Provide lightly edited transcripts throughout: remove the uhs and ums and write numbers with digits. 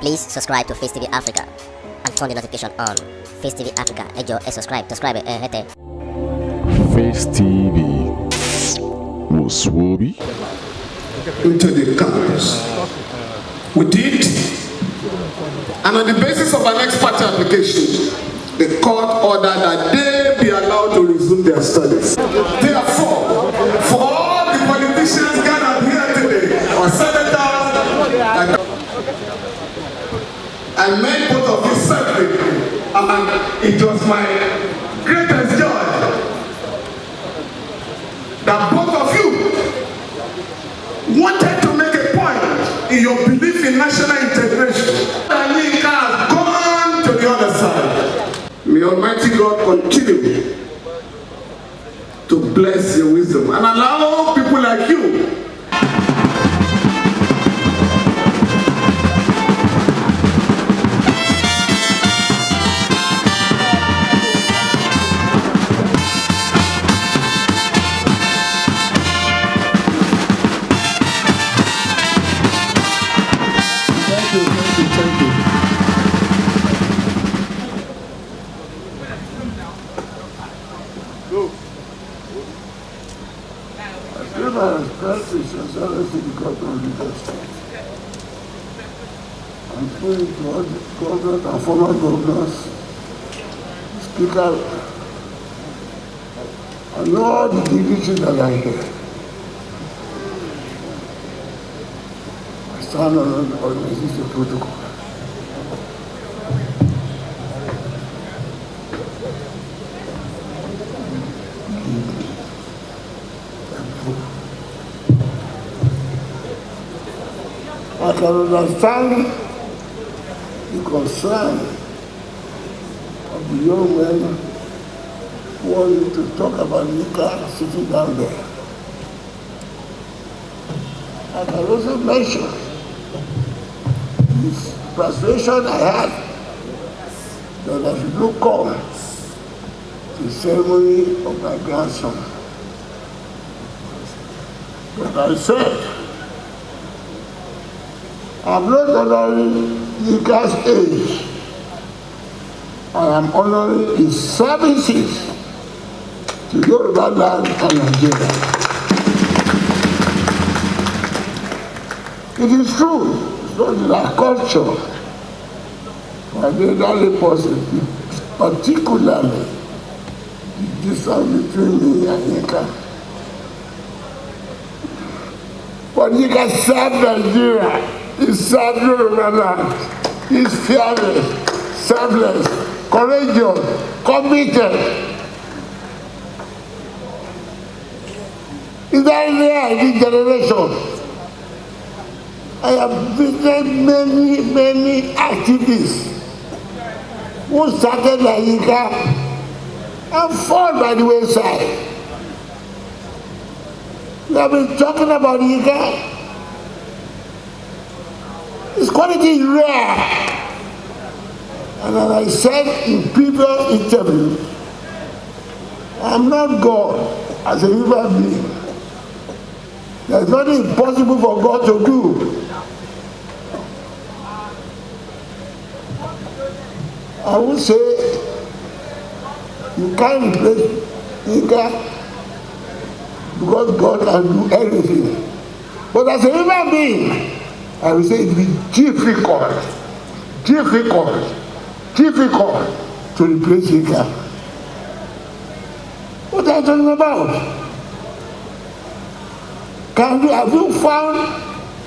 Please subscribe to Face TV Africa and turn the notification on. Face TV Africa, ẹ jọ̀ọ́, subscribe, hete. Face TV was Swoby into the campus. We did, and on the basis of an expert application, the court ordered that they be allowed to resume their studies. Therefore, for all the politicians gathered here today, our senators, I met both of you separately, and it was my greatest joy that both of you wanted to make a point in your belief in national integration. And Yinka has gone to the other side. May Almighty God continue to bless your wisdom and allow people like you Thank you. I feel my respect is sincerity because of leadership. I'm praying to all the government and former governors, speaker, and all the dignitaries that are here. I stand on the protocol. I can understand the concern of the young men who wanted to talk about Yinka sitting down there. I can also mention this frustration I had that I should not come to the ceremony of my grandson. But I said, I'm not honoring Yinka's age. I am honoring his services to Yoruba land and Nigeria. It is true, it's not in our culture for an elderly person, particularly the distance between me and Yinka. But Yinka served Nigeria. He served Yoruba land. He's fearless, selfless, courageous, committed. Is that rare in this generation? I have visited many activists who started like Yinka and fall by the wayside. We have been talking about Yinka. His quality is rare. And as I said in previous interviews, I'm not God as a human being. There's nothing impossible for God to do. I would say you can't replace Yinka because God can do everything. But as a human being, I would say it will be difficult to replace Yinka. What are you talking about? Have you found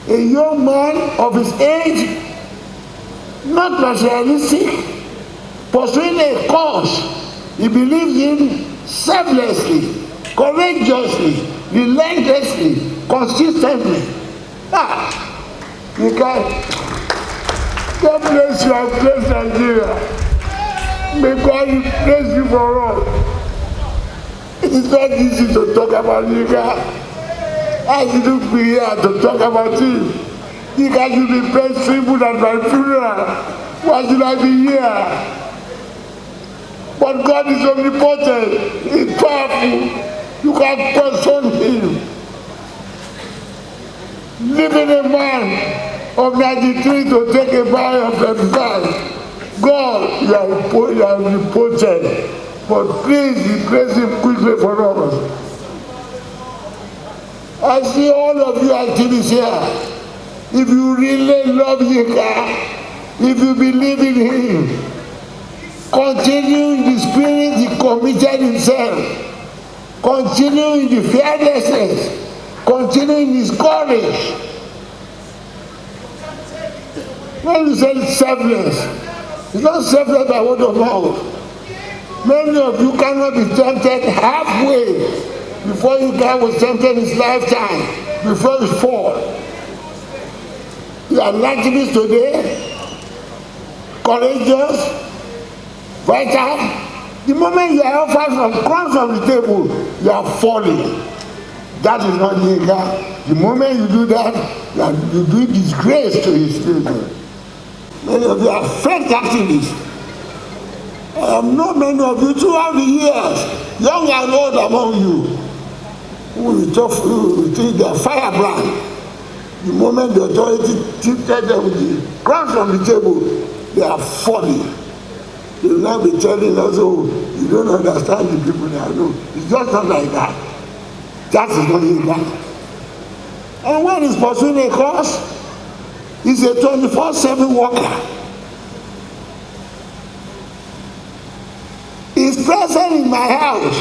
a young man of his age, not materialistic, pursuing a cause he believes in selflessly, courageously, relentlessly, consistently? Yinka, God bless you and bless Nigeria. May God bless you for all. It is not easy to talk about Yinka. I didn't be here to talk about him. Yinka should be best tribute at my funeral. Why should I be here? But God is omnipotent. He's powerful. You can question him. Living a man of 93 to take a buy of 35. God, you are reported, but please replace him quickly for us. I see all of you activists here. If you really love Yinka, if you believe in him, continue in the spirit he committed himself, continue in the fearlessness, continue in his courage. When you say selfless, it's not selfless by word of mouth. Many of you cannot be tempted halfway before you was tempted in his lifetime, before you fall. You are activists today, courageous, vital. The moment you are offered from crumbs on the table, you are falling. That is not Yinka. The moment you do that, you do disgrace to his children. Many of you are fake activists. I have known many of you throughout the years, young and old among you, who will think they are firebrand. The moment the authority tilted them with the crumbs on the table, they are falling. They will now be telling us, oh, you don't understand the people that know. It's just not like that. That is not Yinka. And when he's pursuing a cause, he's a 24/7 worker. His presence in my house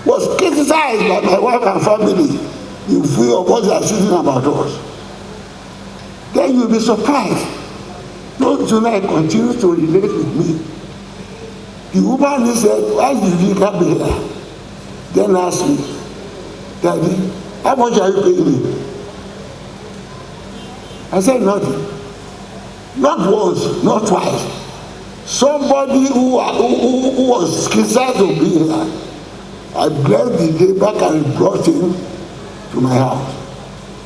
was criticized by my wife and family in view of what they are saying about us. Then you'll be surprised. Don't tonight continue to relate with me. The woman said, why did you come here? Then asked me, Daddy, how much are you paying me? I said nothing. Not once, not twice. Somebody who was criticized to be here, I blessed the day back and brought him to my house.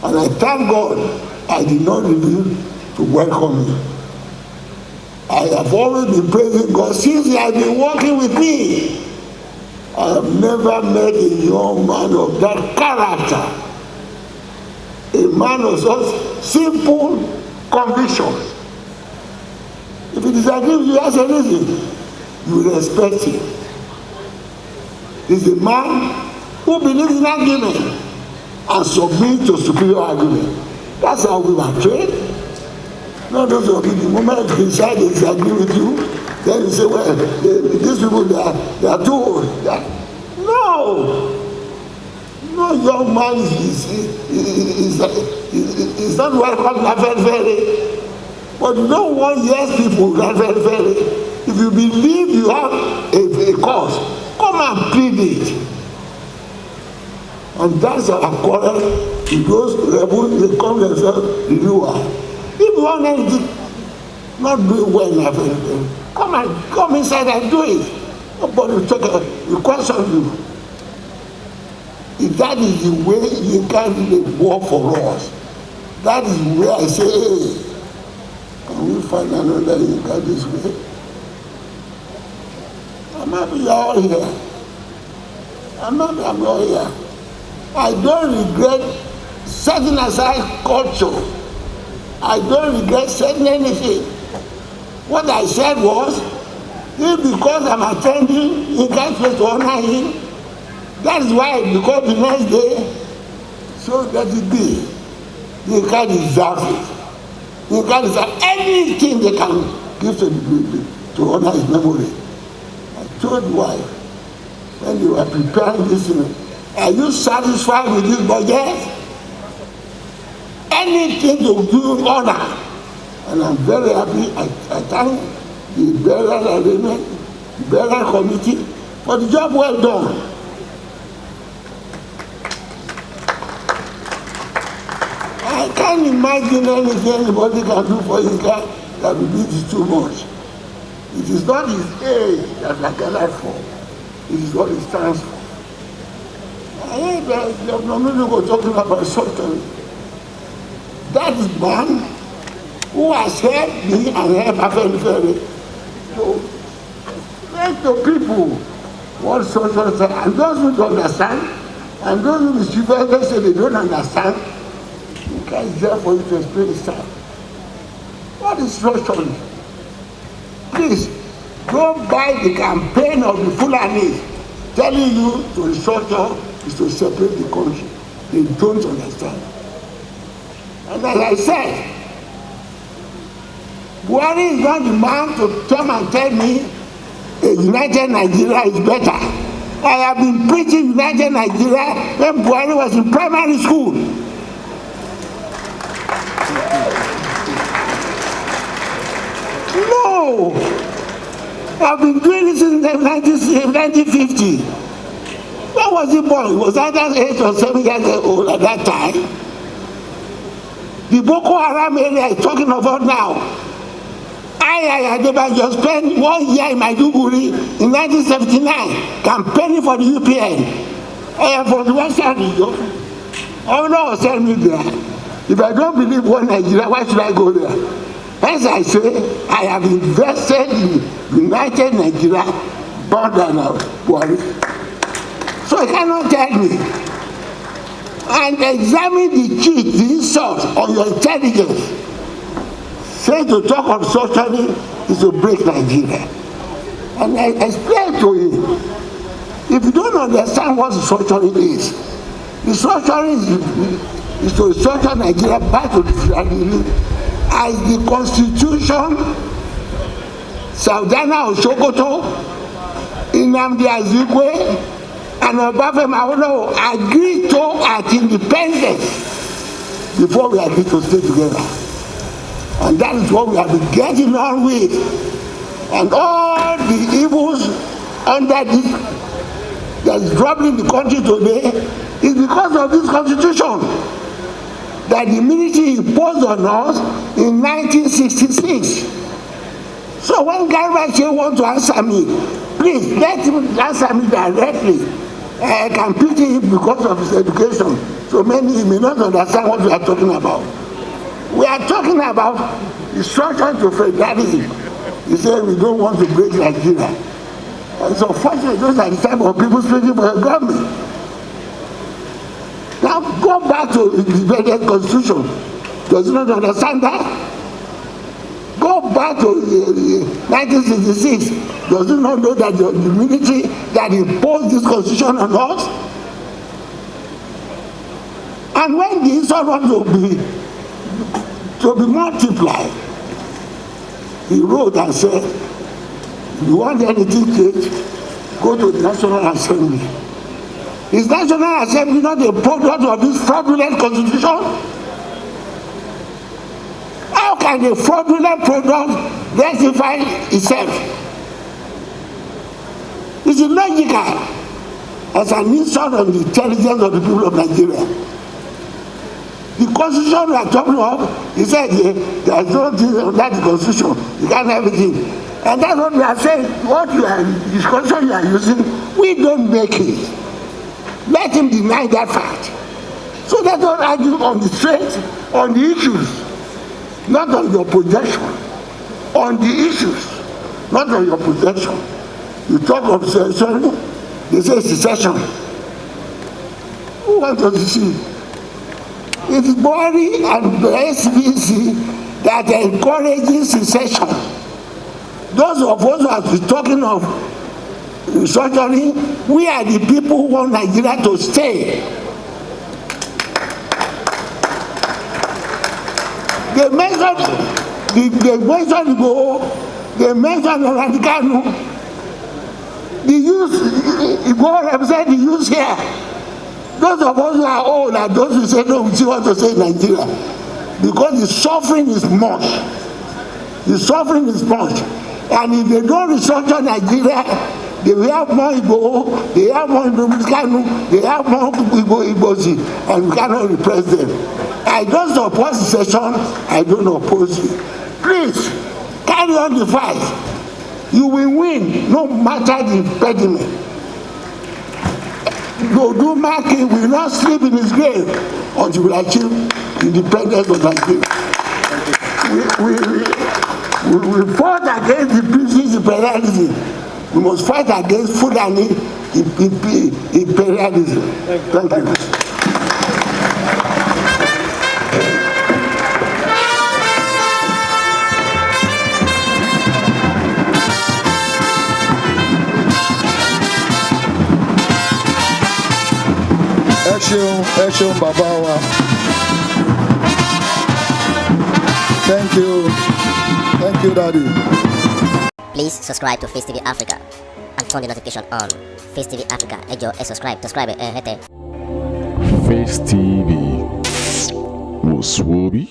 And I thank God I did not reveal to welcome him. I have always been praising God since he has been working with me. I have never met a young man of that character. A man of such simple convictions. If he disagrees with you, ask a reason. You respect him. He's a man who believes in argument and submit to superior argument. That's how we were trained. Not those of you, the moment you decide they disagree with you, then you say, well, these people, they are too old. No! No young man is not welcome to Afenifere. But no one hears people to Afenifere. If you believe you have a cause, come and plead it. And that's our quarrel with those rebels, they call themselves renewal. If you want anything not doing well in Afenifere, come inside and do it. Nobody will question you. If that is the way you can't really work for us, that is where I say, hey, can we find another Yinka this way? I'm happy you're all here. I'm all here. I don't regret setting aside culture. I don't regret saying anything. What I said was, if because I'm attending Yinka's place to honor him, that is why, because the next day, so let it be. Yinka deserves it. Yinka deserves anything they can give to honor his memory. I told the wife, when you were preparing this thing, are you satisfied with this budget? Anything to do honor. And I'm very happy. I thank the burial arrangement, the burial committee for the job well done. I can't imagine anything anybody can do for Yinka that will be too much. It is not his age that I cannot for. It is what he stands for. I heard that Odumakin talking about something. That is man who has helped me and helped Afenifere. So, let the people what social say, and those who don't understand, and those who mischievous say they don't understand, Yinka is there for you to explain his time. What is structuring? Please, don't buy the campaign of the Fulani telling you to restructure is to separate the country. They don't understand. And as I said, Buhari is not the man to come and tell me a united Nigeria is better. I have been preaching united Nigeria when Buhari was in primary school. No! I've been doing this since 1950. When was he born? He was either 8 or 7 years old at that time. The Boko Haram area is talking about now. I Adebanjo spent 1 year in Maiduguri in 1979 campaigning for the UPN. I am from the Western region. Oh no, send me there. If I don't believe one Nigeria, why should I go there? As I say, I have invested in united Nigeria more than Buhari. So you cannot tell me. And examine the cheat, the insult on your intelligence. Say to talk of structuring is to break Nigeria. And I explained to him, if you don't understand what structuring is, the structuring is to structure Nigeria back to the family as the Constitution, Saudana Oshokoto, Nnamdi Azikiwe, and Obafemi agreed to at independence before we agreed to stay together. And that is what we have been getting on with. And all the evils under this that is troubling the country today is because of this constitution that the military imposed on us in 1966. So when Garbache wants to answer me, please let him answer me directly. I can pity him because of his education. So many may not understand what we are talking about. We are talking about the structure to federalism. He said we don't want to break Nigeria. And so fortunately, those are the type of people speaking for the government. Now go back to the independent constitution. Does he not understand that? Go back to 1966. Does he not know that the military that imposed this constitution on us? And when the insult wants to be multiplied, he wrote and said, if you want anything changed, go to the National Assembly. Is National Assembly not a product of this fraudulent constitution? How can a fraudulent product rectify itself? It's illogical as an insult on the intelligence of the people of Nigeria. The constitution we are talking about, he said there's no thing under the constitution, you can't have everything. And that's what we are saying, what you are, the constitution you are using, we don't make it. Let him deny that fact. So let's not argue on the strength, on the issues, not on your projection. On the issues, not on your projection. You talk of secession, they say secession. Who wants to see? It is Buhari and the SBC that encourages secession. Those of us who have been talking of restructuring, we are the people who want Nigeria to stay. They mentioned Radicano. The youth, Igbo represent the youth here. Those of us who are old and those who say no, we still want to stay in Nigeria. Because the suffering is much. The suffering is much. And if they don't restructure Nigeria, they will have more Igbo, they have more Odumakin, they have more Igbozi, and we cannot repress them. I don't support secession, I don't oppose it. Please, carry on the fight. You will win, no matter the impediment. Odumakin will not sleep in his grave until we achieve independence of Nigeria. We fought against the British imperialism. We must fight against Fulani imperialism. Thank you. ẹ ṣeun bàbá wa. Thank you daddy. Please subscribe to Face TV Africa and turn the notification on. Face TV Africa, ẹ jọ̀ọ́, subscribe, hete. Face TV was Swoby.